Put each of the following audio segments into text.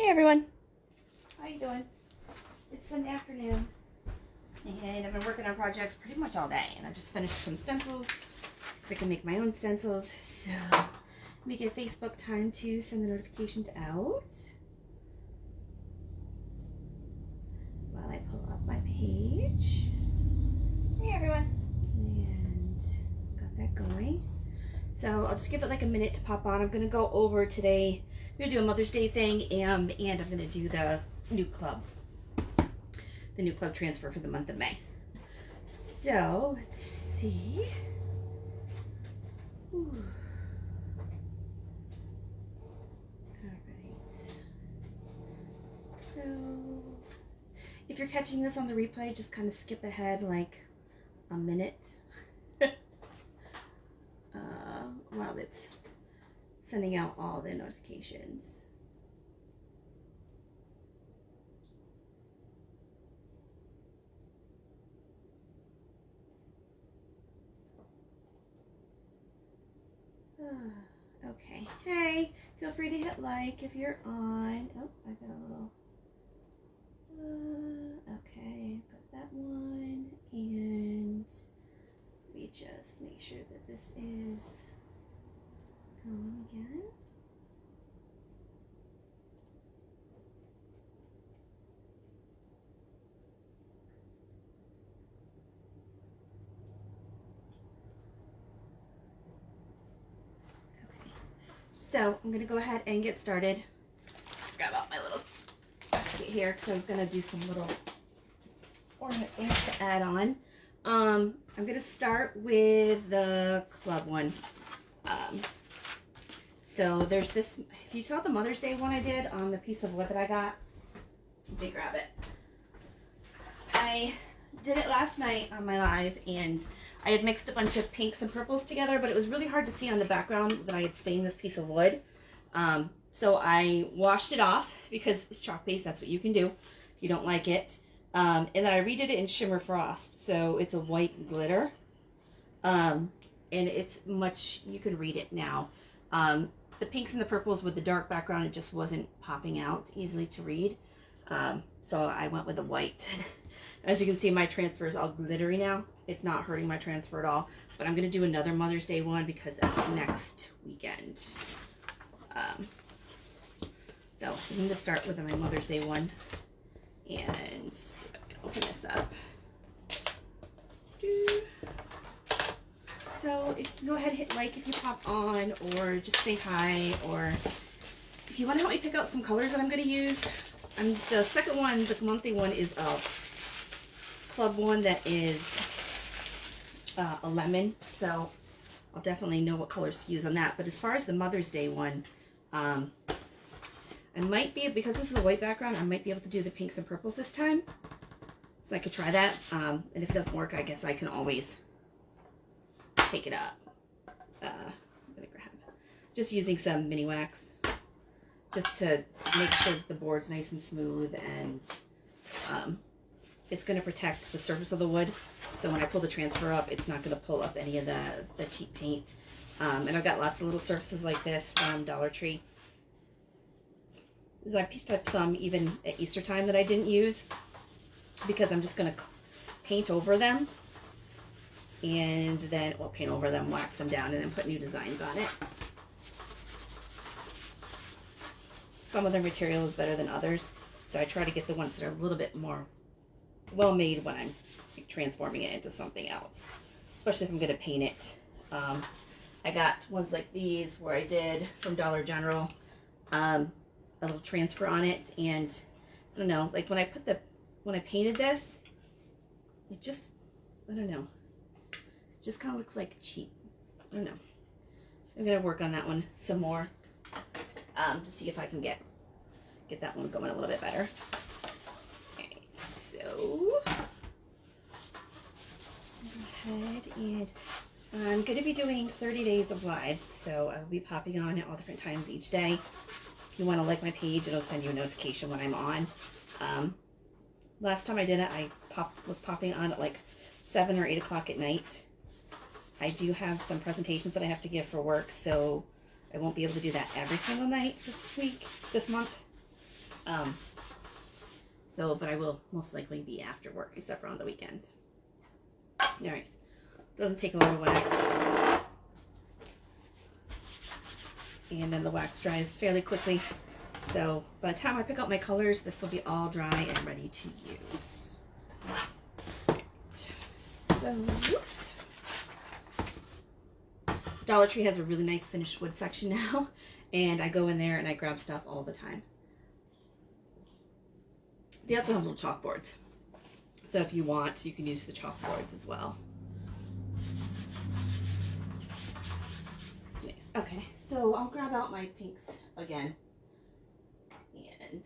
Hey everyone, how you doing? It's Sunday afternoon and I've been working on projects pretty much all day, and I just finished some stencils so I can make my own stencils. So make it Facebook time to send the notifications out while I pull up my page. Hey everyone, and got that going. So I'll just give it like a minute to pop on. I'm gonna go over today. I'm gonna do a Mother's Day thing, and I'm gonna do the new club transfer for the month of May. So let's see. Ooh. All right. So if you're catching this on the replay, just kind of skip ahead like a minute while it's sending out all the notifications. Okay, hey, feel free to hit like if you're on. Oh, I got a little, okay, got that one, and let me just make sure that this is going again. So I'm gonna go ahead and get started. Grab out my little basket here because I was gonna do some little ornament things to add on. I'm gonna start with the club one. So there's this. If you saw the Mother's Day one I did on the piece of wood that I got, let me grab it. I did it last night on my live, and I had mixed a bunch of pinks and purples together, but it was really hard to see on the background that I had stained this piece of wood. So I washed it off because it's chalk paste. That's what you can do if you don't like it. And then I redid it in Shimmer Frost. So it's a white glitter. And it's much, you can read it now. The pinks and the purples with the dark background, it just wasn't popping out easily to read. So I went with the white. As you can see, my transfer is all glittery now. It's not hurting my transfer at all. But I'm going to do another Mother's Day one because that's next weekend. So I'm going to start with my Mother's Day one. And see if I can open this up. So if you go ahead and hit like if you pop on, or just say hi, or if you want to help me pick out some colors that I'm going to use. The second one, the monthly one, is a club one that is a lemon, so I'll definitely know what colors to use on that. But as far as the Mother's Day one, I might be, because this is a white background, I might be able to do the pinks and purples this time. So I could try that, and if it doesn't work, I guess I can always take it up. I'm gonna grab, just using some mini wax, just to make sure the board's nice and smooth, and it's going to protect the surface of the wood. So when I pull the transfer up, it's not going to pull up any of the cheap paint. And I've got lots of little surfaces like this from Dollar Tree. So I picked up some even at Easter time that I didn't use, because I'm just going to paint over them, and then, well, paint over them, wax them down, and then put new designs on it. Some of the material is better than others, so I try to get the ones that are a little bit more well made when I'm transforming it into something else, especially if I'm going to paint it. I got ones like these where I did from Dollar General a little transfer on it, and I don't know, like when I painted this, it just, I don't know, it just kind of looks like cheap. I don't know. I'm going to work on that one some more. To see if I can get that one going a little bit better. Okay, so go ahead, and I'm going to be doing 30 days of lives, so I'll be popping on at all different times each day. If you want to like my page, it'll send you a notification when I'm on. Last time I did it, I was popping on at like 7 or 8 o'clock at night. I do have some presentations that I have to give for work, so I won't be able to do that every single night this month. But I will most likely be after work, except for on the weekends. All right, doesn't take a lot of wax. And then the wax dries fairly quickly. So by the time I pick out my colors, this will be all dry and ready to use. So, oops. Dollar Tree has a really nice finished wood section now, and I go in there and I grab stuff all the time. They also have little chalkboards, so if you want, you can use the chalkboards as well. It's nice. Okay, so I'll grab out my pinks again, and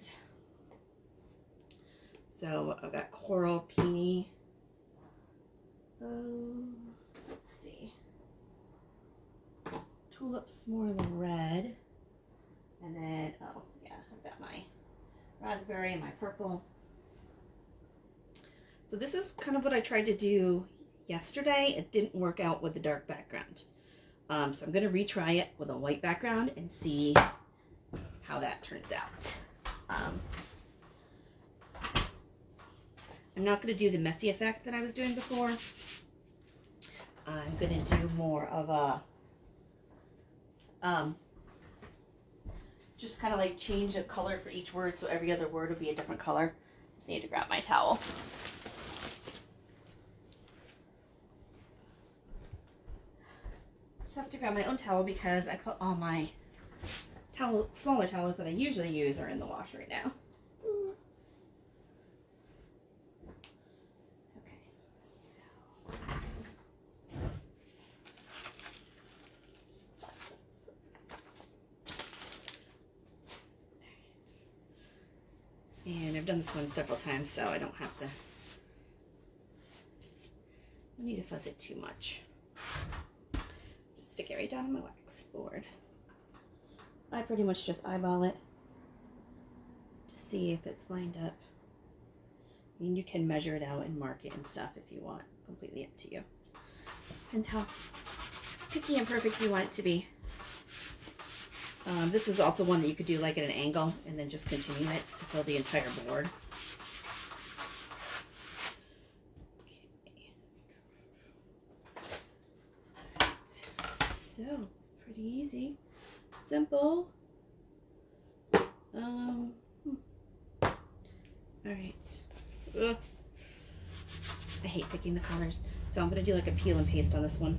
so I've got Coral, Peony. Let's see. Tulips, more of the red, and then I've got my raspberry and my purple. So this is kind of what I tried to do yesterday. It didn't work out with the dark background, so I'm going to retry it with a white background and see how that turns out. I'm not going to do the messy effect that I was doing before. I'm going to do more of a just kind of like change a color for each word, so every other word will be a different color. Just need to grab my towel. Just have to grab my own towel because I put all my smaller towels that I usually use are in the wash right now. Okay, so. And I've done this one several times, so I don't have to, I need to fuzz it too much. Just stick it right down on my wax board. I pretty much just eyeball it to see if it's lined up. I mean, you can measure it out and mark it and stuff if you want. Completely up to you. Depends how picky and perfect you want it to be. This is also one that you could do like at an angle and then just continue it to fill the entire board. Okay. So, pretty easy. Simple. Alright. I hate picking the colors. So I'm going to do like a peel and paste on this one.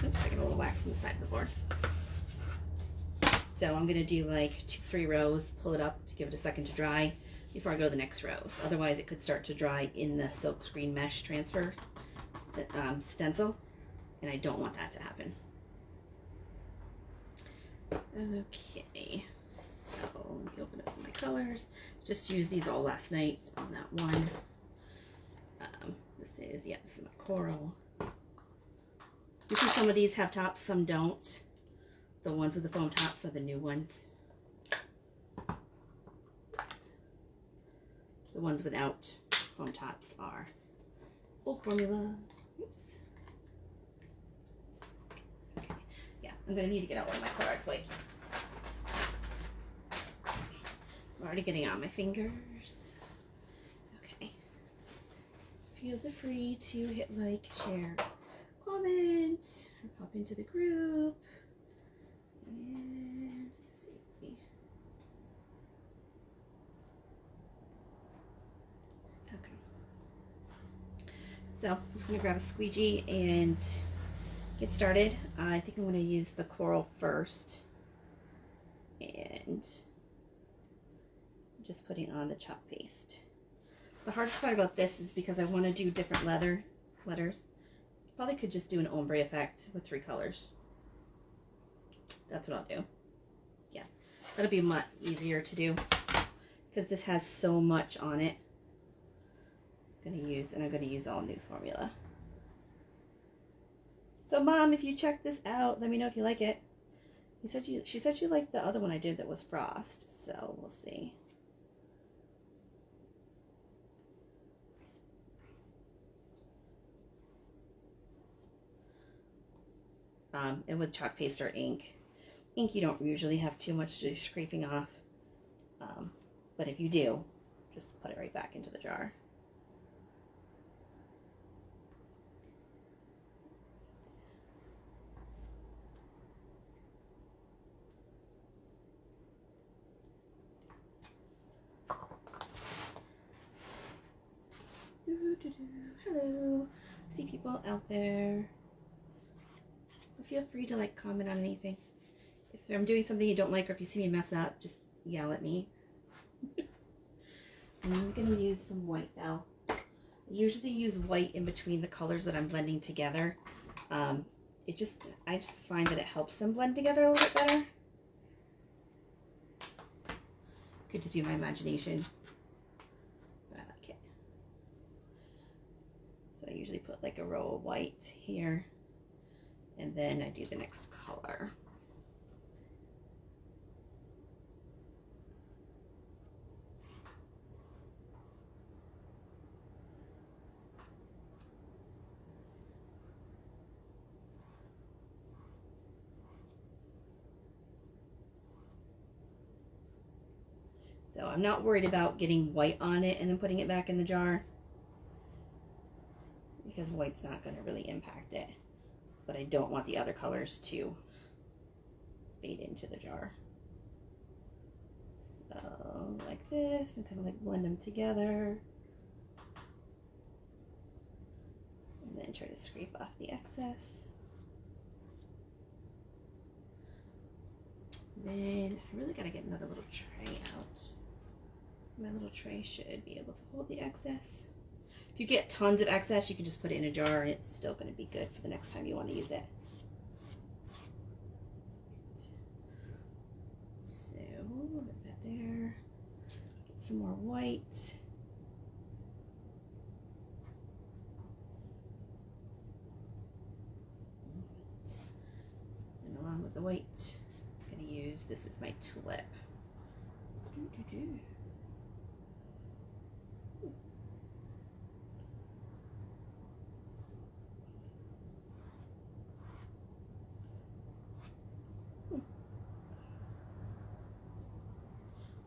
Oops, I got a little wax on the side of the board. So I'm going to do like 2-3 rows, pull it up to give it a second to dry before I go to the next rows. Otherwise it could start to dry in the silkscreen mesh transfer stencil, and I don't want that to happen. Okay, so let me open up some of my colors. Just used these all last night on that one. This is my coral. You see some of these have tops, some don't. The ones with the foam tops are the new ones. The ones without foam tops are old formula. Oops. Okay. Yeah, I'm going to need to get out one of my Clorox wipes. I'm already getting on my fingers. Okay. Feel free to hit like, share, comment, or pop into the group. And let's see. Okay. So I'm just going to grab a squeegee and get started. I think I'm going to use the coral first. And I'm just putting on the chalk paste. The hardest part about this is because I want to do different letters. Probably could just do an ombre effect with 3 colors. That's what I'll do. Yeah, that'll be much easier to do because this has so much on it. I'm going to use all new formula. So Mom, if you check this out, let me know if you like it. She said she liked the other one I did that was frost, so we'll see. And with chalk paste or ink you don't usually have too much to do scraping off, But if you do, just put it right back into the jar. Hello, see people out there. Feel free to like comment on anything. If I'm doing something you don't like, or if you see me mess up, just yell at me. I'm gonna use some white though. I usually use white in between the colors that I'm blending together. I just find that it helps them blend together a little bit better. Could just be my imagination. But I like it. So I usually put like a row of white here, and then I do the next color. So I'm not worried about getting white on it and then putting it back in the jar, because white's not going to really impact it. But I don't want the other colors to fade into the jar. So like this, and kind of like blend them together. And then try to scrape off the excess. Then I really got to get another little tray out. My little tray should be able to hold the excess. If you get tons of excess, you can just put it in a jar and it's still going to be good for the next time you want to use it. So, put that there. Get some more white. And along with the white, I'm going to use, this is my tulip.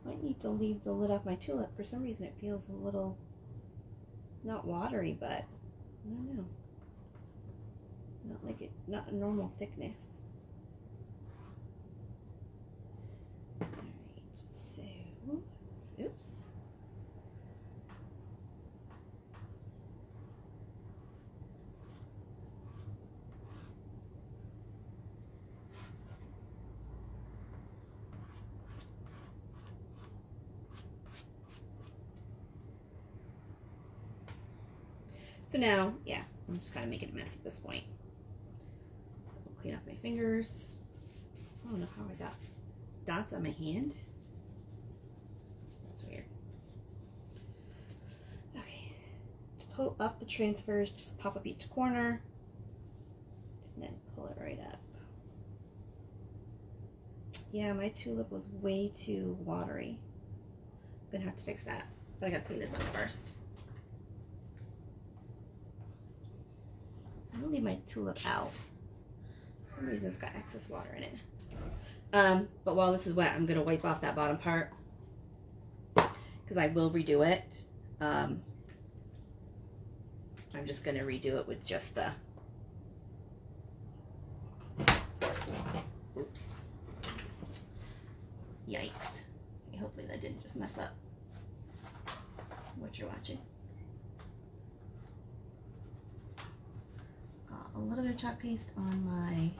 Might need to leave the lid off my tulip. For some reason it feels a little, not watery, but I don't know. Not like it, not a normal thickness. Alright, so, oops. So now, yeah, I'm just kind of making a mess at this point. I'll clean up my fingers. I don't know how I got dots on my hand. That's weird. Okay, to pull up the transfers, just pop up each corner and then pull it right up. Yeah, my tulip was way too watery. I'm gonna have to fix that, but I gotta clean this up first. I'm gonna leave my tulip out. For some reason it's got excess water in it. But while this is wet, I'm gonna wipe off that bottom part because I will redo it. I'm just gonna redo it with just the, oops, yikes. Hopefully that didn't just mess up what you're watching. A little bit of chalk paste on my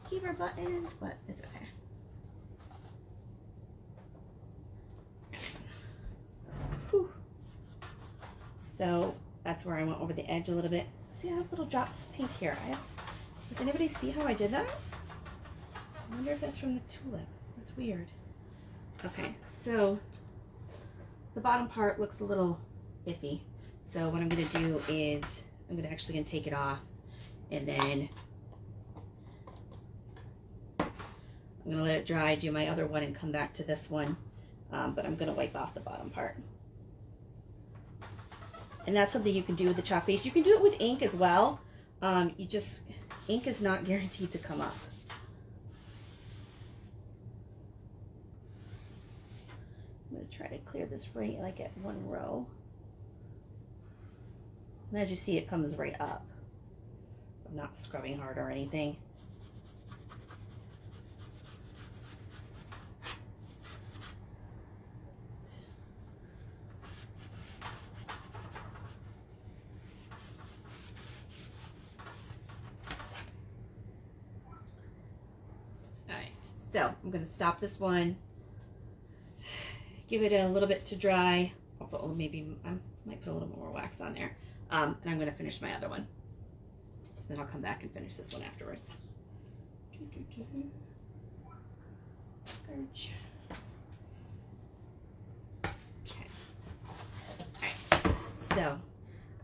keyboard buttons, but it's okay. Whew. So that's where I went over the edge a little bit. See, I have little drops of pink here. Does anybody see how I did that? I wonder if that's from the tulip. That's weird. Okay, so the bottom part looks a little iffy. So what I'm gonna do is I'm actually gonna take it off. And then I'm going to let it dry, do my other one, and come back to this one. But I'm going to wipe off the bottom part. And that's something you can do with the chalk paste. You can do it with ink as well. Ink is not guaranteed to come up. I'm going to try to clear this right like at one row. And as you see, it comes right up. I'm not scrubbing hard or anything. So I'm going to stop this one, give it a little bit to dry. I'll put, maybe I might put a little more wax on there, and I'm going to finish my other one. Then I'll come back and finish this one afterwards. Okay. Alright, so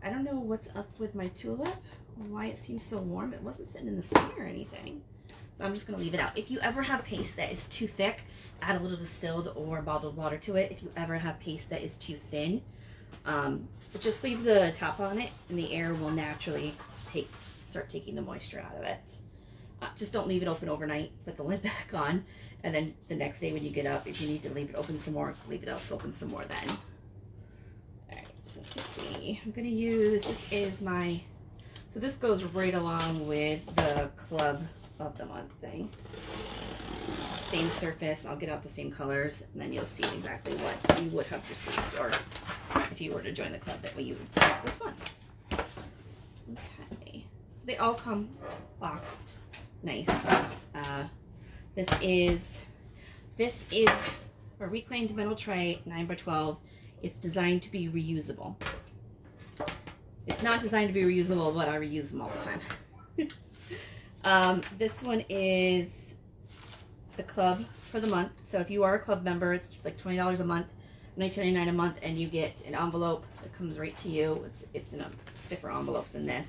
I don't know what's up with my tulip, why it seems so warm. It wasn't sitting in the sun or anything. So I'm just going to leave it out. If you ever have paste that is too thick, add a little distilled or bottled water to it. If you ever have paste that is too thin, just leave the top on it and the air will naturally start taking the moisture out of it. Just don't leave it open overnight. Put the lid back on, and then the next day when you get up, if you need to leave it open some more, leave it open some more then. Alright, so let's see. I'm going to use, so this goes right along with the club of the month thing. Same surface, I'll get out the same colors, and then you'll see exactly what you would have received, or if you were to join the club, that way you would start this month. Okay, so they all come boxed nice. This is a reclaimed metal tray, 9x12. It's designed to be reusable. It's not designed to be reusable, but I reuse them all the time. This one is the club for the month. So if you are a club member, it's like $20 a month, $19.99 a month, and you get an envelope that comes right to you. It's in a stiffer envelope than this.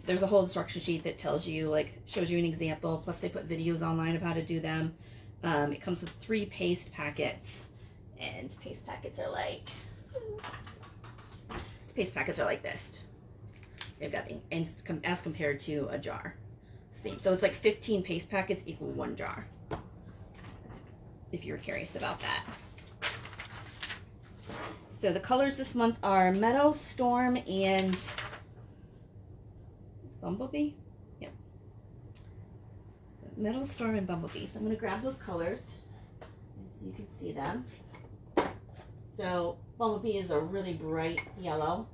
There's a whole instruction sheet that tells you, like, shows you an example, plus they put videos online of how to do them. It comes with 3 paste packets, and paste packets are like this. They've got as compared to a jar. Same. So it's like 15 paste packets equal 1 jar, if you're curious about that. So the colors this month are Meadow, Storm, and Bumblebee. Yep. Meadow, Storm, and Bumblebee. So I'm going to grab those colors so you can see them. So Bumblebee is a really bright yellow.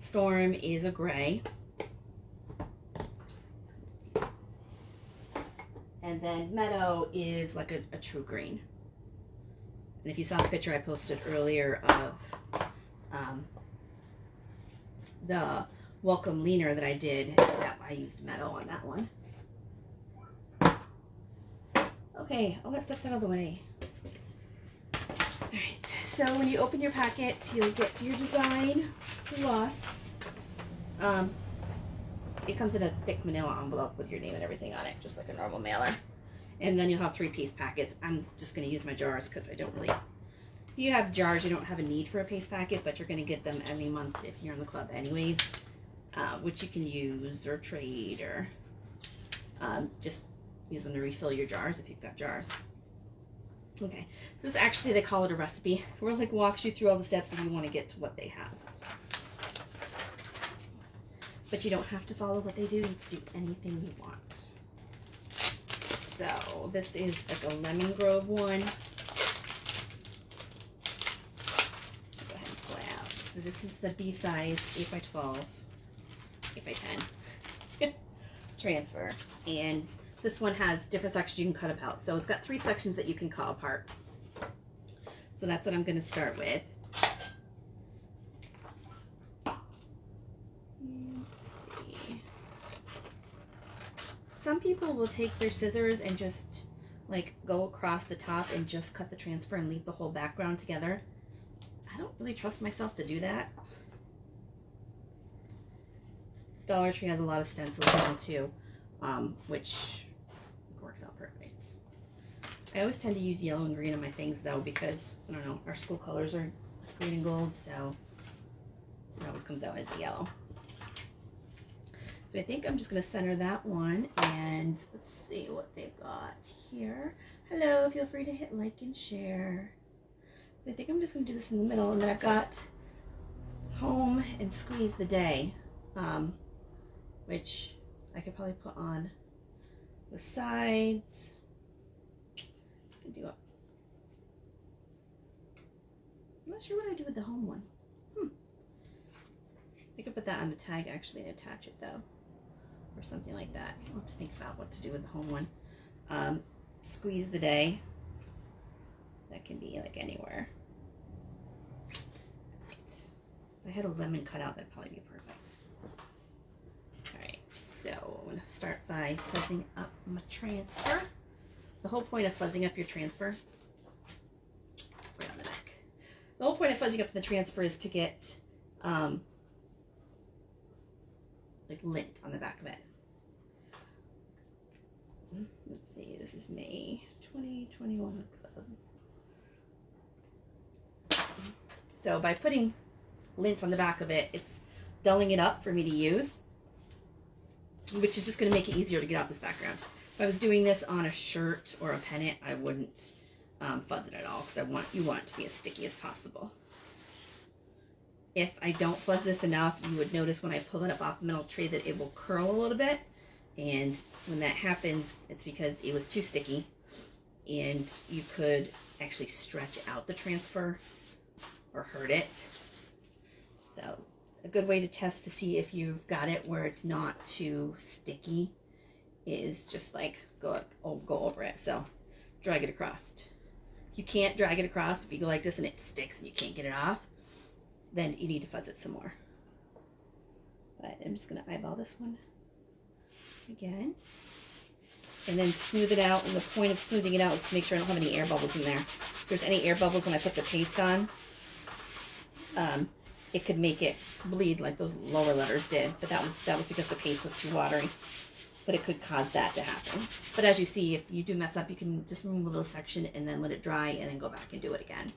Storm is a gray. And then Meadow is like a true green. And if you saw the picture I posted earlier of the welcome leaner that I did, I used Meadow on that one. Okay, all that stuff's out of the way. Alright, so when you open your packet, you'll get to your design plus it comes in a thick manila envelope with your name and everything on it, just like a normal mailer. And then you'll have 3 paste packets. I'm just going to use my jars because I don't really... If you have jars, you don't have a need for a paste packet, but you're going to get them every month if you're in the club anyways, which you can use or trade, or just use them to refill your jars if you've got jars. Okay, so this actually, they call it a recipe. Where it like walks you through all the steps if you want to get to what they have. But you don't have to follow what they do. You can do anything you want. So this is like a Lemon Grove one. Go ahead and pull it out. So this is the B size 8x12, 8x10 transfer. And this one has different sections you can cut out. So it's got 3 sections that you can cut apart. So that's what I'm going to start with. Some people will take their scissors and just like go across the top and just cut the transfer and leave the whole background together. I don't really trust myself to do that. Dollar Tree has a lot of stencils now too, which works out perfect. I always tend to use yellow and green on my things though, because I don't know, our school colors are green and gold, so it always comes out as the yellow. So I think I'm just going to center that one, and let's see what they've got here. Hello, feel free to hit like and share. So I think I'm just going to do this in the middle, and then I've got home and squeeze the day, which I could probably put on the sides. I can do it. I'm not sure what I do with the home one. I could put that on the tag actually and attach it though, or something like that. I'll have to think about what to do with the home one. Squeeze the day. That can be like anywhere. Right. If I had a lemon cut out, that'd probably be perfect. All right, so I'm gonna start by fuzzing up my transfer. The whole point of fuzzing up your transfer, right on the neck. The whole point of fuzzing up the transfer is to get like lint on the back of it. Let's see, this is May 2021. So by putting lint on the back of it, it's dulling it up for me to use, which is just going to make it easier to get off this background. If I was doing this on a shirt or a pennant, I wouldn't fuzz it at all, because you want it to be as sticky as possible. If I don't fuzz this enough, you would notice when I pull it up off the metal tray that it will curl a little bit. And when that happens, it's because it was too sticky, and you could actually stretch out the transfer or hurt it. So a good way to test to see if you've got it where it's not too sticky is just like go over it. So drag it across. If you can't drag it across, if you go like this and it sticks and you can't get it off, then you need to fuzz it some more. But I'm just going to eyeball this one again. And then smooth it out. And the point of smoothing it out is to make sure I don't have any air bubbles in there. If there's any air bubbles when I put the paste on, it could make it bleed like those lower letters did. But that was because the paste was too watery. But it could cause that to happen. But as you see, if you do mess up, you can just remove a little section and then let it dry and then go back and do it again.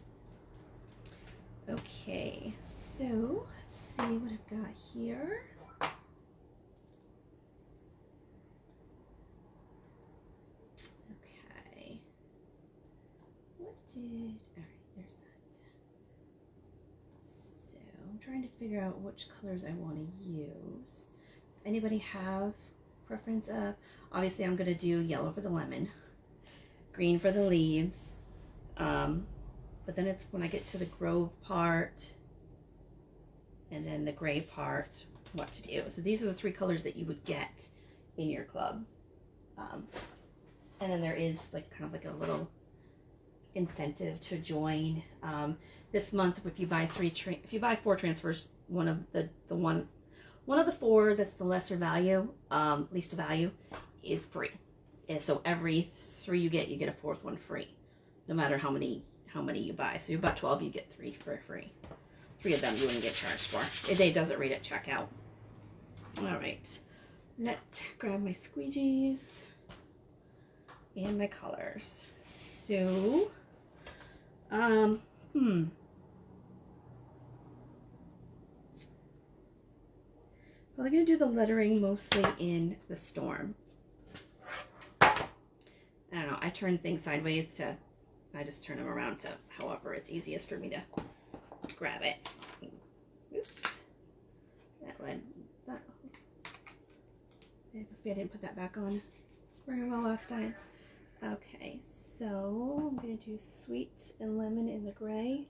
Okay, so let's see what I've got here. Okay, all right, there's that. So I'm trying to figure out which colors I want to use. Does anybody have preference of? Obviously I'm going to do yellow for the lemon, green for the leaves, but then it's when I get to the grove part and then the gray part, what to do. So these are the three colors that you would get in your club. And then there is like kind of like a little incentive to join. This month, if you buy four transfers, one of the four that's the lesser value, least value, is free. And so every 3 you get a fourth one free, no matter how many you buy. So you buy 12, you get 3 for free. 3 of them you wouldn't get charged for. It does it right at checkout. All right, let's grab my squeegees and my colors. So, probably gonna do the lettering mostly in the storm. I don't know, I turn things sideways I just turn them around to however it's easiest for me to grab it. Oops. It must be I didn't put that back on very well last time. Okay, so I'm going to do sweet and lemon in the gray.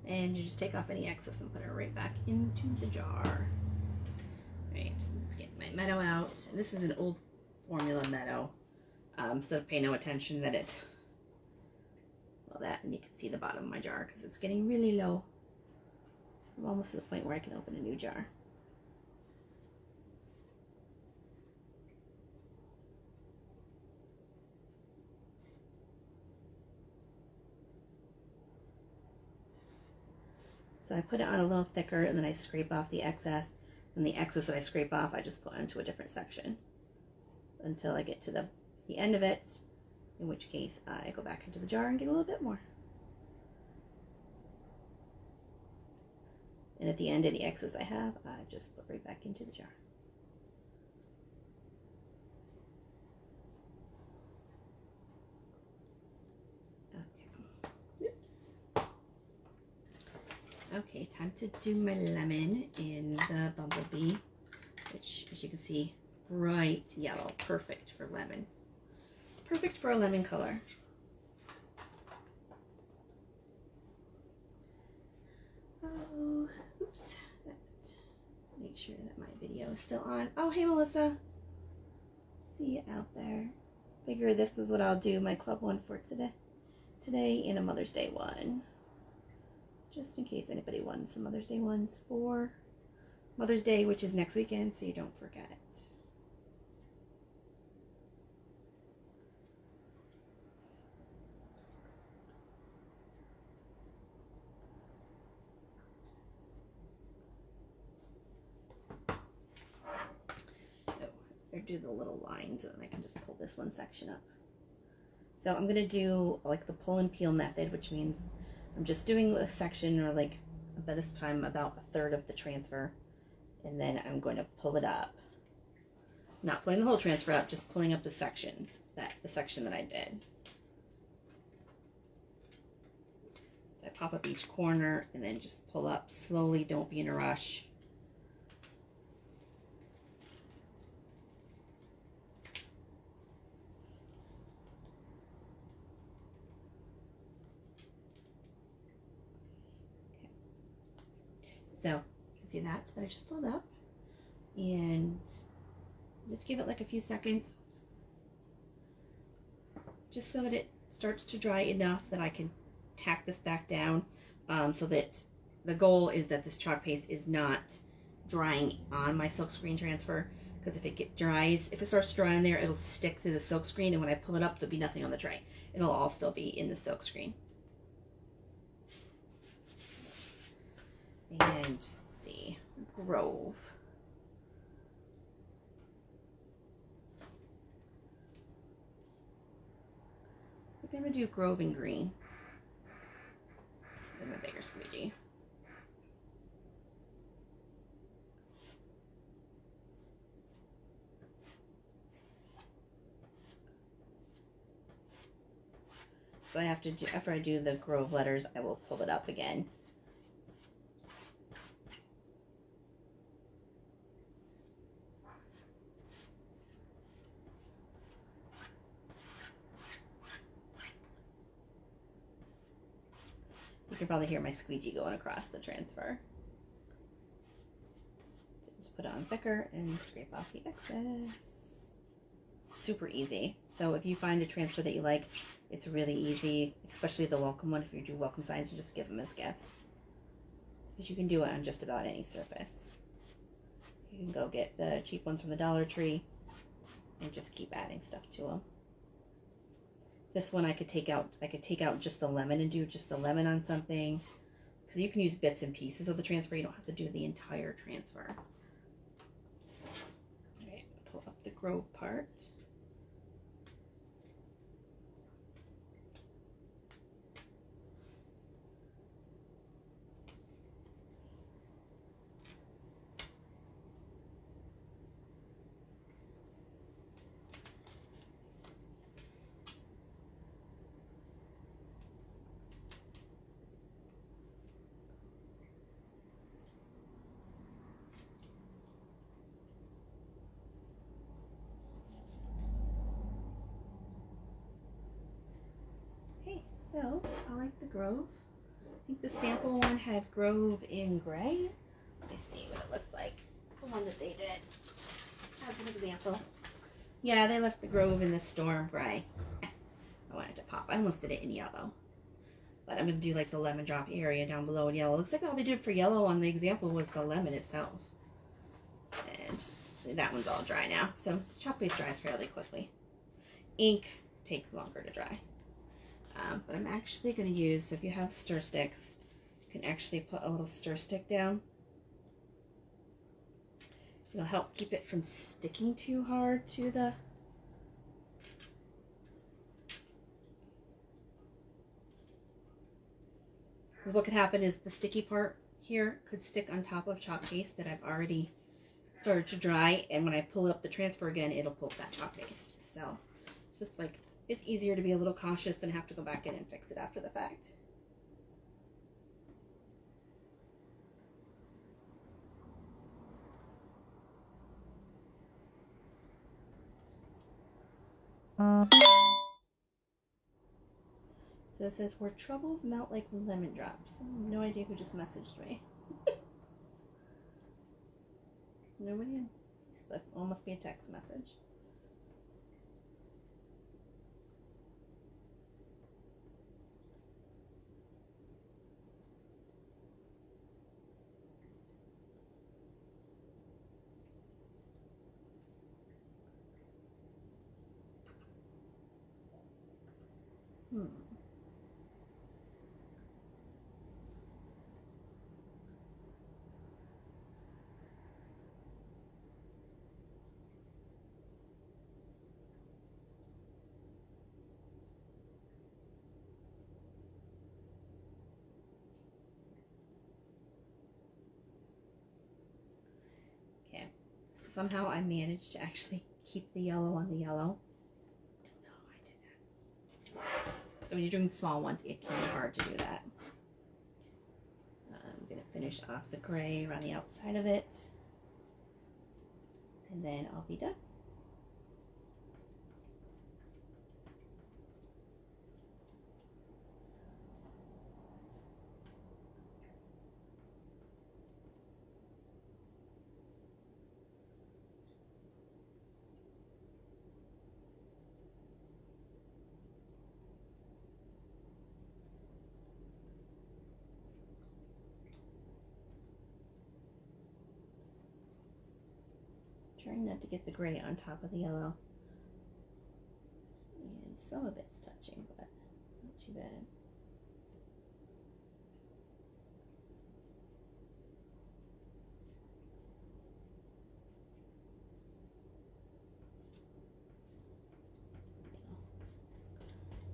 And you just take off any excess and put it right back into the jar. Right, so let's get my meadow out. And this is an old formula meadow. So pay no attention that it's, well, that, and you can see the bottom of my jar because it's getting really low. I'm almost to the point where I can open a new jar. So I put it on a little thicker, and then I scrape off the excess. And the excess that I scrape off, I just put into a different section until I get to the end of it, in which case I go back into the jar and get a little bit more. And at the end, any excess I have, I just put right back into the jar. Okay, time to do my lemon in the bumblebee, which, as you can see, bright yellow, perfect for lemon. Perfect for a lemon color. Oh, oops. Make sure that my video is still on. Oh, hey, Melissa. See you out there. Figure this was what I'll do, my club one for today and a Mother's Day one. Just in case anybody wants some Mother's Day ones for Mother's Day, which is next weekend, so you don't forget. Or do the little lines, and then I can just pull this one section up. So I'm gonna do like the pull and peel method, which means I'm just doing a section, or like by this time about a third of the transfer, and then I'm going to pull it up. Not pulling the whole transfer up, just pulling up the sections, the section that I did. So I pop up each corner and then just pull up slowly, don't be in a rush. So you can see that I just pulled up, and just give it like a few seconds just so that it starts to dry enough that I can tack this back down, so that the goal is that this chalk paste is not drying on my silkscreen transfer, because if it starts to dry on there, it'll stick to the silkscreen, and when I pull it up, there'll be nothing on the tray. It'll all still be in the silkscreen. And let's see, Grove. I think I'm gonna do Grove and green. And a bigger squeegee. So I have to do, after I do the Grove letters, I will pull it up again. You can probably hear my squeegee going across the transfer. So just put it on thicker and scrape off the excess. Super easy. So if you find a transfer that you like, it's really easy, especially the welcome one. If you do welcome signs, you just give them as gifts, because you can do it on just about any surface. You can go get the cheap ones from the Dollar Tree and just keep adding stuff to them. This one I could take out just the lemon and do just the lemon on something. Because you can use bits and pieces of the transfer. You don't have to do the entire transfer. Alright, pull up the Grove part. So, I like the Grove. I think the sample one had Grove in gray. Let me see what it looked like. The one that they did as an example. Yeah, they left the Grove in the storm gray. I wanted to pop. I almost did it in yellow. But I'm going to do like the lemon drop area down below in yellow. Looks like all they did for yellow on the example was the lemon itself. And that one's all dry now. So chalk paste dries fairly quickly. Ink takes longer to dry. But I'm actually going to use, so if you have stir sticks, You can actually put a little stir stick down. It'll help keep it from sticking too hard to the what could happen is the sticky part here could stick on top of chalk paste that I've already started to dry, and when I pull up the transfer again, it'll pull up that chalk paste. So it's just like, it's easier to be a little cautious than have to go back in and fix it after the fact. So it says, where troubles melt like lemon drops. I have no idea who just messaged me. Nobody in Facebook. Well, it must be a text message. Okay, so somehow I managed to actually keep the yellow on the yellow. No, I didn't. So when you're doing small ones, it can be hard to do that. I'm going to finish off the gray around the outside of it, and then I'll be done. Trying not to get the gray on top of the yellow. And some of it's touching, but not too bad.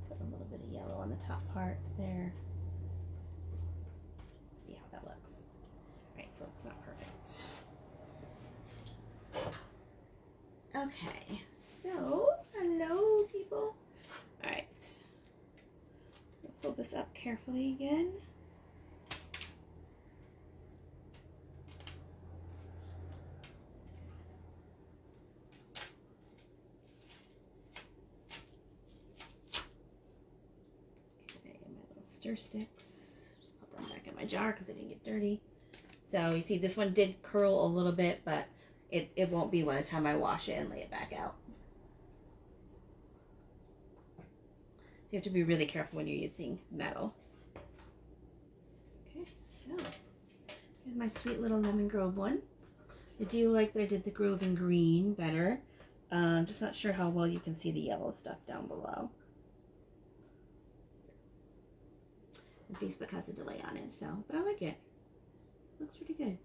Put a little bit of yellow on the top part there. See how that looks. Alright, so it's not perfect. Okay, so hello people. Alright, pull this up carefully again. Okay, my little stir sticks. Just put them back in my jar because they didn't get dirty. So you see this one did curl a little bit, but it won't be by the time I wash it and lay it back out. So you have to be really careful when you're using metal. Okay, so here's my sweet little lemon grove one. I do like that I did the grove in green better. I'm just not sure how well you can see the yellow stuff down below. And Facebook has a delay on it, so, but I like it. Looks pretty good.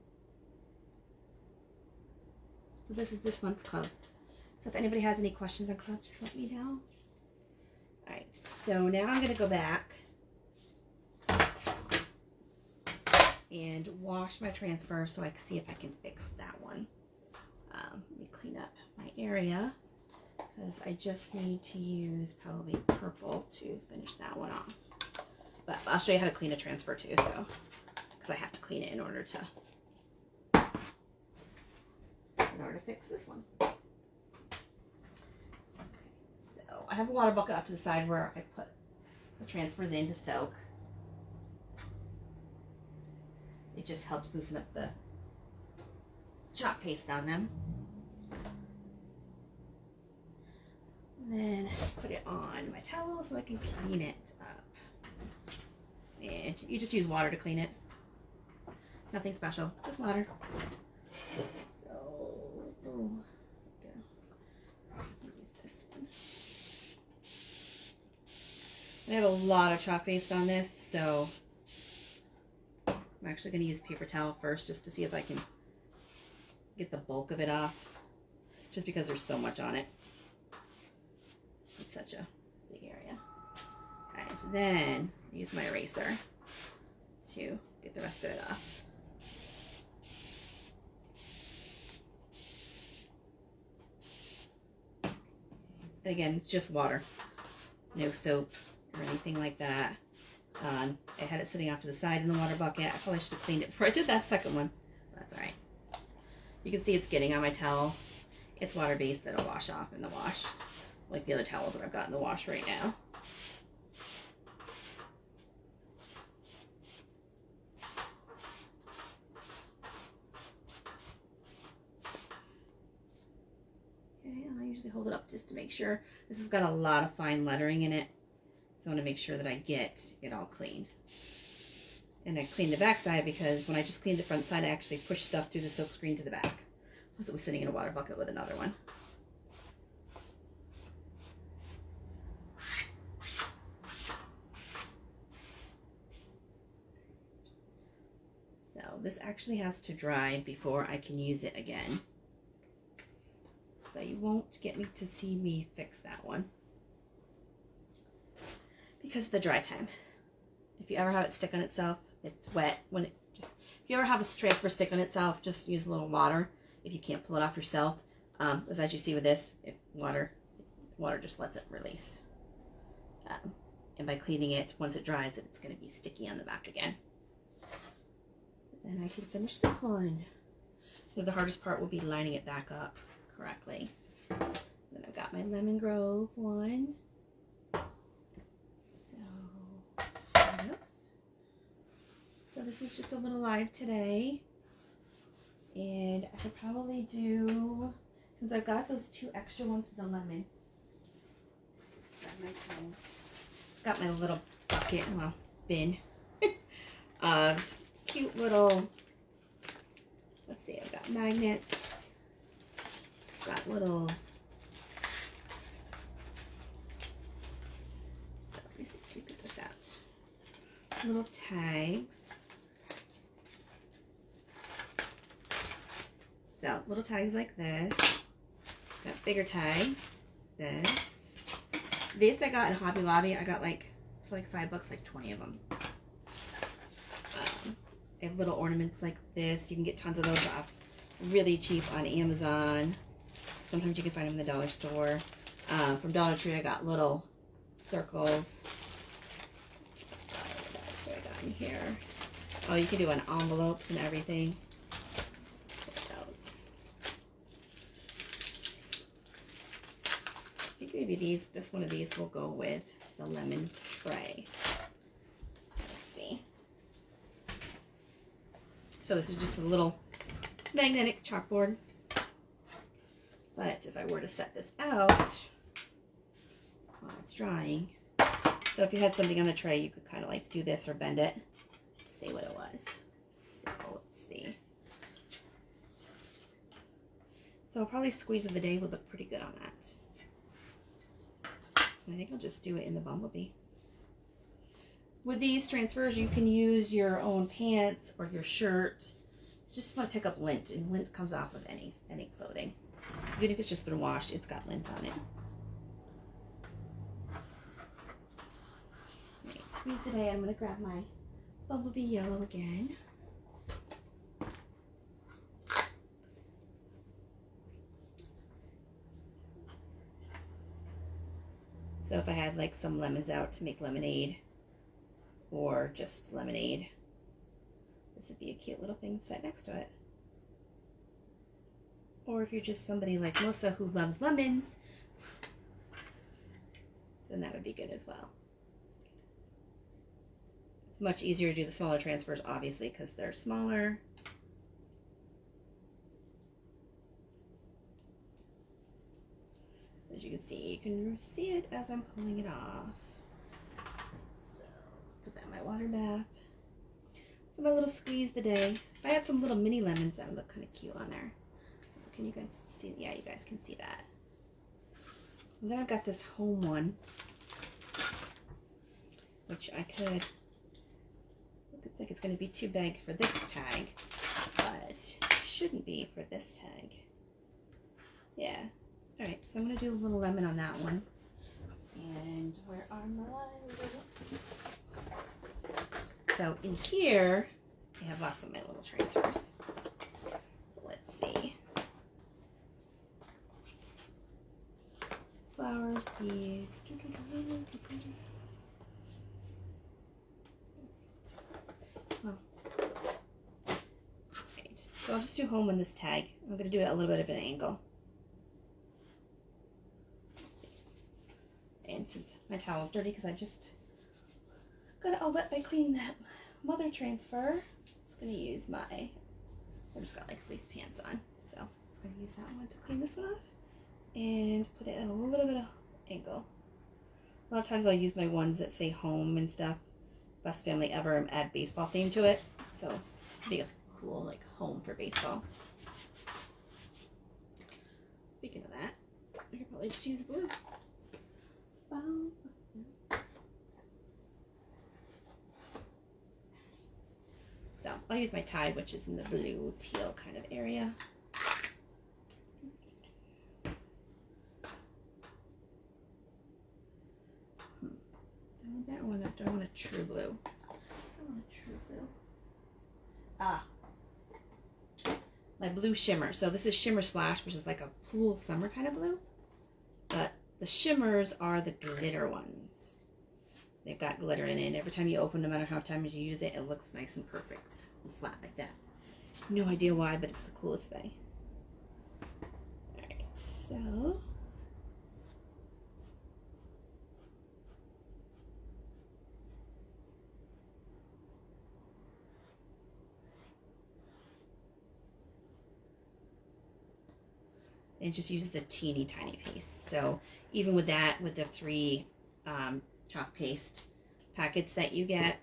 So this is this month's club. So if anybody has any questions on club, just let me know. Alright, so now I'm going to go back and wash my transfer so I can see if I can fix that one. Let me clean up my area because I just need to use probably purple to finish that one off. But I'll show you how to clean a transfer too, so because I have to clean it in order to fix this one. Okay, so I have a water bucket up to the side where I put the transfers in to soak. It just helps loosen up the chalk paste on them. And then put it on my towel so I can clean it up. And you just use water to clean it. Nothing special, just water. Use this one. I have a lot of chalk paste on this, so I'm actually going to use paper towel first just to see if I can get the bulk of it off, just because there's so much on it. It's such a big area. Alright, so then use my eraser to get the rest of it off. And again, it's just water, no soap or anything like that. I had it sitting off to the side in the water bucket. I probably should have cleaned it before I did that second one. That's alright. You can see it's getting on my towel. It's water-based, that'll wash off in the wash, like the other towels that I've got in the wash right now. Okay, and I usually hold it up just to make sure. This has got a lot of fine lettering in it, so I want to make sure that I get it all clean. And I cleaned the back side because when I just cleaned the front side, I actually pushed stuff through the silk screen to the back. Plus it was sitting in a water bucket with another one. So this actually has to dry before I can use it again. So you won't get me to see me fix that one, because of the dry time. If you ever have it stick on itself, it's wet. When it just, if you ever have a transfer stick on itself, just use a little water if you can't pull it off yourself. As you see with this, if water just lets it release. And by cleaning it, once it dries, it's going to be sticky on the back again. Then I can finish this one. So the hardest part will be lining it back up correctly. Then I've got my Lemon Grove one. So this was just a little live today, and I could probably do, since I've got those 2 extra ones for the lemon, got my little bucket, well, bin, of cute little, let's see, I've got magnets, got little, so let me see if we get this out, little tags. So little tags like this. Got bigger tags. This. These I got in Hobby Lobby. I got like for like $5, like 20 of them. They have little ornaments like this. You can get tons of those off really cheap on Amazon. Sometimes you can find them in the dollar store. From Dollar Tree, I got little circles. What else do I got in here? Oh, you can do on envelopes and everything. Maybe this one of these will go with the lemon tray. Let's see. So this is just a little magnetic chalkboard. But if I were to set this out while it's drying, so if you had something on the tray, you could kind of like do this or bend it to see what it was. So let's see. So probably Squeeze of the Day would look pretty good on that. I think I'll just do it in the Bumblebee. With these transfers, you can use your own pants or your shirt. Just want to pick up lint, and lint comes off of any clothing. Even if it's just been washed, it's got lint on it. Right, Squeeze the Day. I'm going to grab my Bumblebee yellow again. So if I had like some lemons out to make lemonade, or just lemonade, this would be a cute little thing set next to it. Or if you're just somebody like Melissa who loves lemons, then that would be good as well. It's much easier to do the smaller transfers, obviously, because they're smaller. As you can see it as I'm pulling it off. So, put that in my water bath. So my little Squeeze the Day. If I had some little mini lemons, that would look kind of cute on there. Can you guys see? Yeah, you guys can see that. And then I've got this home one, which I could, Looks like it's going to be too big for this tag, but shouldn't be for this tag. Yeah. All right, so I'm going to do a little lemon on that one. And where are my little... So in here, I have lots of my little transfers. So let's see. Flowers, bees. Well, right. So I'll just do home on this tag. I'm going to do it at a little bit of an angle. And since my towel's dirty because I just got it all wet by cleaning that mother transfer, I'm just going to use my, I just got like fleece pants on, so I'm just going to use that one to clean this one off and put it at a little bit of angle. A lot of times I'll use my ones that say home and stuff, best family ever, and add baseball theme to it, so it'll be a cool like home for baseball. Speaking of that, I could probably just use blue. So I'll use my tide, which is in the blue teal kind of area. Do I want that one, or do I want a true blue? I want a true blue. Ah, my blue shimmer. So this is Shimmer Splash, which is like a cool summer kind of blue, but the shimmers are the glitter ones. They've got glitter in it, and every time you open, no matter how many times you use it, it looks nice and perfect and flat like that. No idea why, but it's the coolest thing. Alright, so... and just uses the teeny tiny piece. So even with that, with the 3 chalk paste packets that you get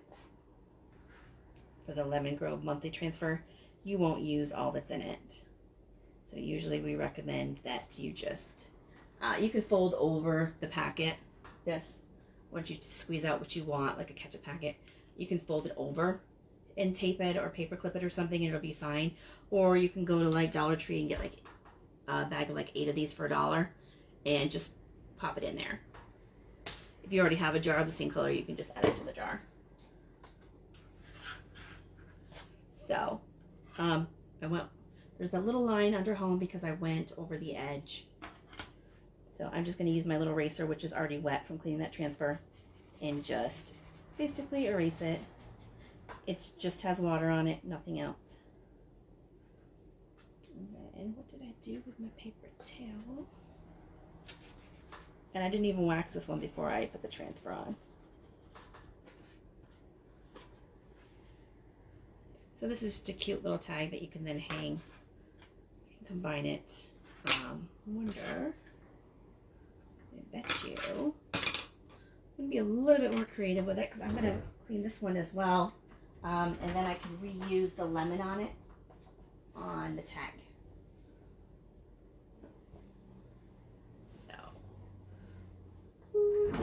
for the Lemon Grove monthly transfer, you won't use all that's in it. So usually we recommend that you just, you can fold over the packet, this, once you squeeze out what you want, like a ketchup packet, you can fold it over and tape it or paper clip it or something and it'll be fine. Or you can go to like Dollar Tree and get like a bag of like 8 of these for $1 and just pop it in there. If you already have a jar of the same color, you can just add it to the jar. So, there's a little line under home because I went over the edge. So I'm just gonna use my little eraser, which is already wet from cleaning that transfer, and just basically erase it. It just has water on it, nothing else. And what did I do with my paper towel? And I didn't even wax this one before I put the transfer on. So this is just a cute little tag that you can then hang. You can combine it. I wonder, I bet you, I'm going to be a little bit more creative with it because I'm going to clean this one as well. And then I can reuse the lemon on it on the tag.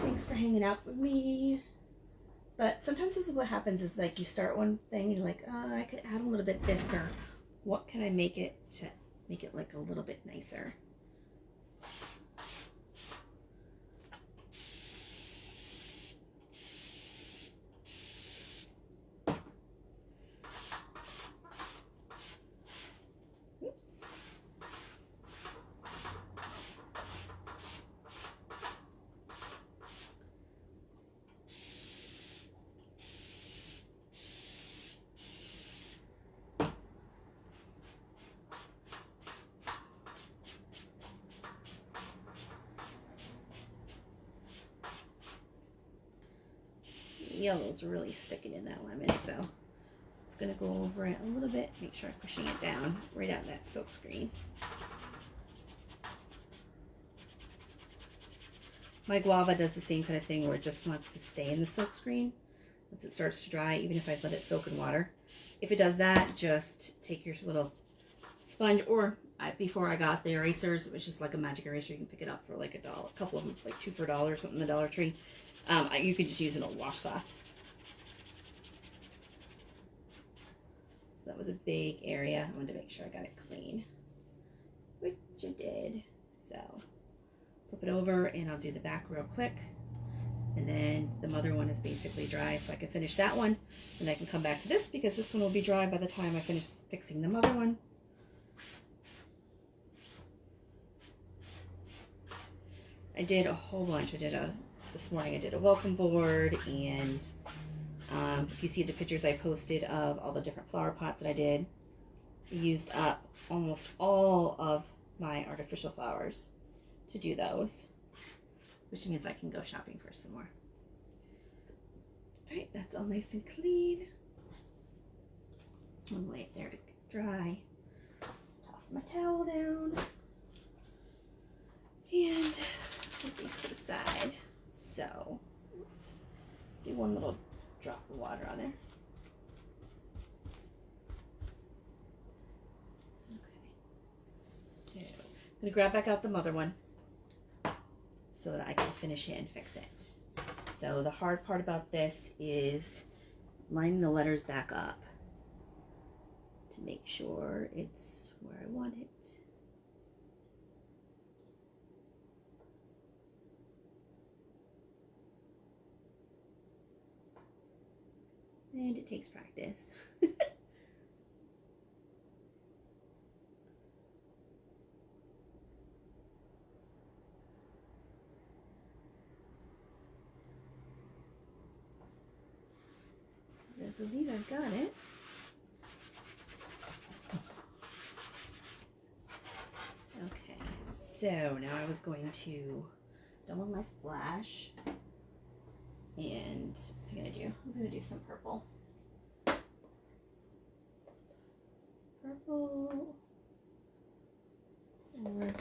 Thanks for hanging out with me. But sometimes this is what happens, is like you start one thing and you're like, oh, I could add a little bit this, or what can I make it to make it like a little bit nicer. Yellow's really sticking in that lemon, so it's going to go over it a little bit, make sure I'm pushing it down right out of that silk screen. My guava does the same kind of thing where it just wants to stay in the silk screen once it starts to dry, even if I let it soak in water. If it does that, just take your little sponge, or before I got the erasers, it was just like a magic eraser. You can pick it up for like $1, a couple of them, like 2 for $1 or something in the Dollar Tree. You could just use an old washcloth. So that was a big area. I wanted to make sure I got it clean, which I did. So flip it over and I'll do the back real quick. And then the mother one is basically dry, so I can finish that one. And I can come back to this because this one will be dry by the time I finish fixing the mother one. I did a whole bunch. This morning I did a welcome board, and if you see the pictures I posted of all the different flower pots that I did, I used up almost all of my artificial flowers to do those, which means I can go shopping for some more. All right, that's all nice and clean. I'll lay it there to dry. Toss my towel down. And put these to the side. So, let's do one little drop of water on there. Okay, so I'm gonna grab back out the mother one so that I can finish it and fix it. So the hard part about this is lining the letters back up to make sure it's where I want it. And it takes practice. I believe I've got it. Okay, so now I was going to done with my splash. And what's I gonna do? I was gonna do some purple. Purple. Or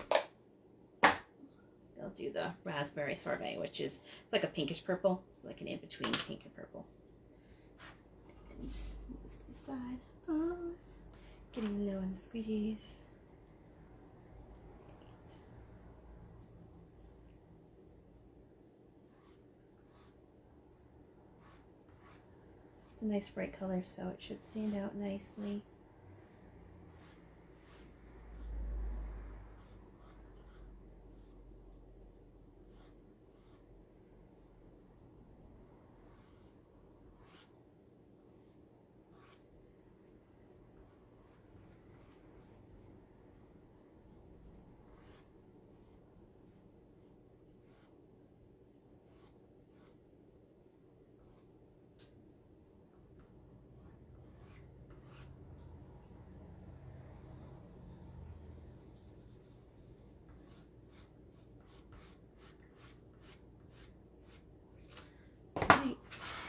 I'll do the raspberry sorbet, which is it's like a pinkish purple. It's like an in-between pink and purple. And this to the side. Oh, getting low on the squeegees. It's a nice bright color, so it should stand out nicely.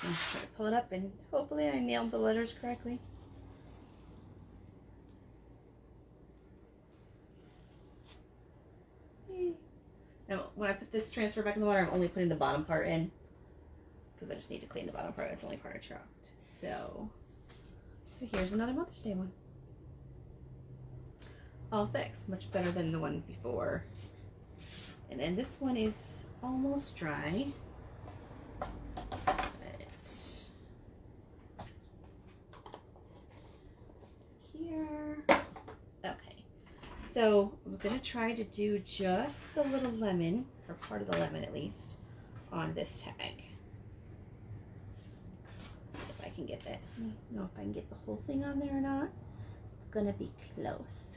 Let's try to pull it up, and hopefully I nailed the letters correctly. Now, when I put this transfer back in the water, I'm only putting the bottom part in because I just need to clean the bottom part. It's only part I chopped. So here's another Mother's Day one. All fixed, much better than the one before. And then this one is almost dry. So I'm going to try to do just the little lemon, or part of the lemon at least, on this tag. Let's see if I can get that. I don't know if I can get the whole thing on there or not. It's going to be close.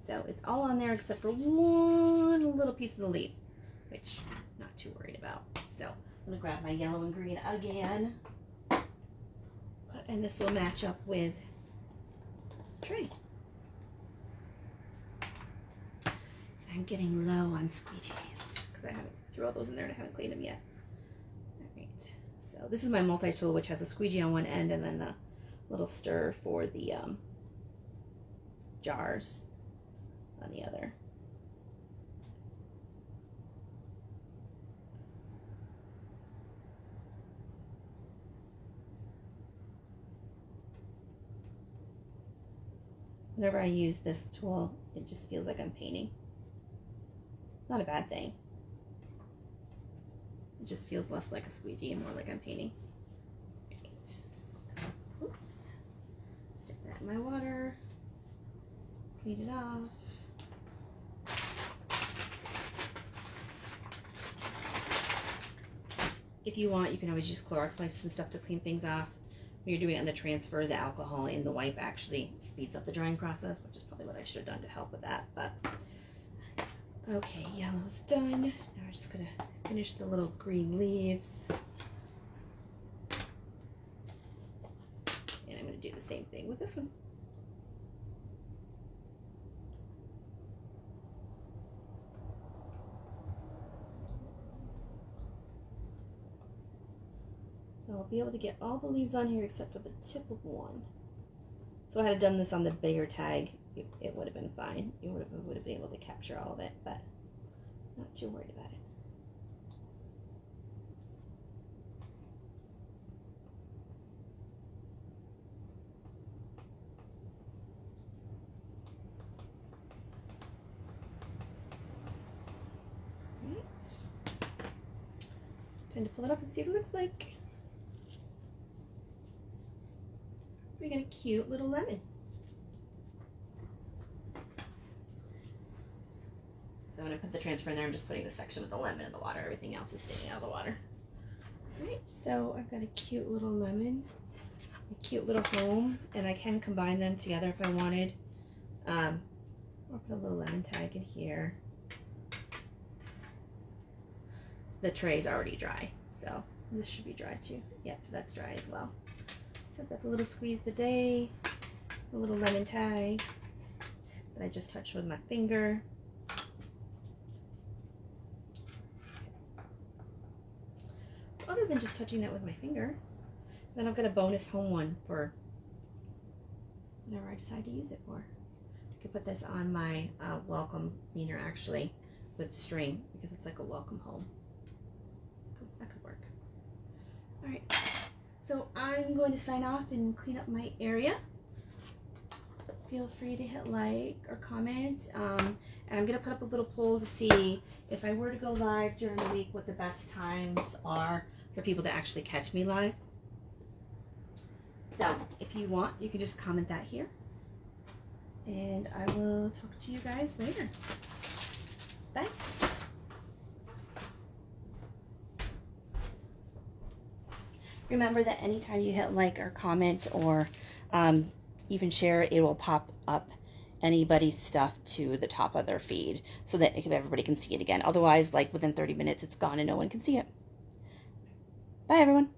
So it's all on there except for one little piece of the leaf, which I'm not too worried about. So I'm gonna grab my yellow and green again. And this will match up with the tray. I'm getting low on squeegees because I haven't threw all those in there and I haven't cleaned them yet. All right, so this is my multi-tool, which has a squeegee on one end and then the little stir for the jars on the other. Whenever I use this tool, it just feels like I'm painting. Not a bad thing. It just feels less like a squeegee and more like I'm painting. Right. So, oops. Stick that in my water. Clean it off. If you want, you can always use Clorox wipes and stuff to clean things off. When you're doing it on the transfer, the alcohol in the wipe actually speeds up the drying process, which is probably what I should have done to help with that. But okay, yellow's done. Now we're just gonna finish the little green leaves. And I'm gonna do the same thing with this one. I'll be able to get all the leaves on here except for the tip of one. So if I had done this on the bigger tag, it would have been fine. You would have been able to capture all of it, but not too worried about it. Right. Time to pull it up and see what it looks like. We got a cute little lemon. So when I put the transfer in there, I'm just putting the section with the lemon in the water. Everything else is staying out of the water. All right, so I've got a cute little lemon, a cute little home, and I can combine them together if I wanted. I'll put a little lemon tag in here. The tray's already dry, so this should be dry too. Yep, that's dry as well. So I've got the little squeeze the day, the little lemon tag that I just touched with my finger. Other than just touching that with my finger, then I've got a bonus home one for whatever I decide to use it for. I could put this on my welcome cleaner actually with string because it's like a welcome home. That could work. All right. So I'm going to sign off and clean up my area. Feel free to hit like or comment. And I'm going to put up a little poll to see if I were to go live during the week, what the best times are for people to actually catch me live. So if you want, you can just comment that here. And I will talk to you guys later. Bye. Remember that anytime you hit like or comment or even share, it will pop up anybody's stuff to the top of their feed so that everybody can see it again. Otherwise, like within 30 minutes, it's gone and no one can see it. Bye, everyone.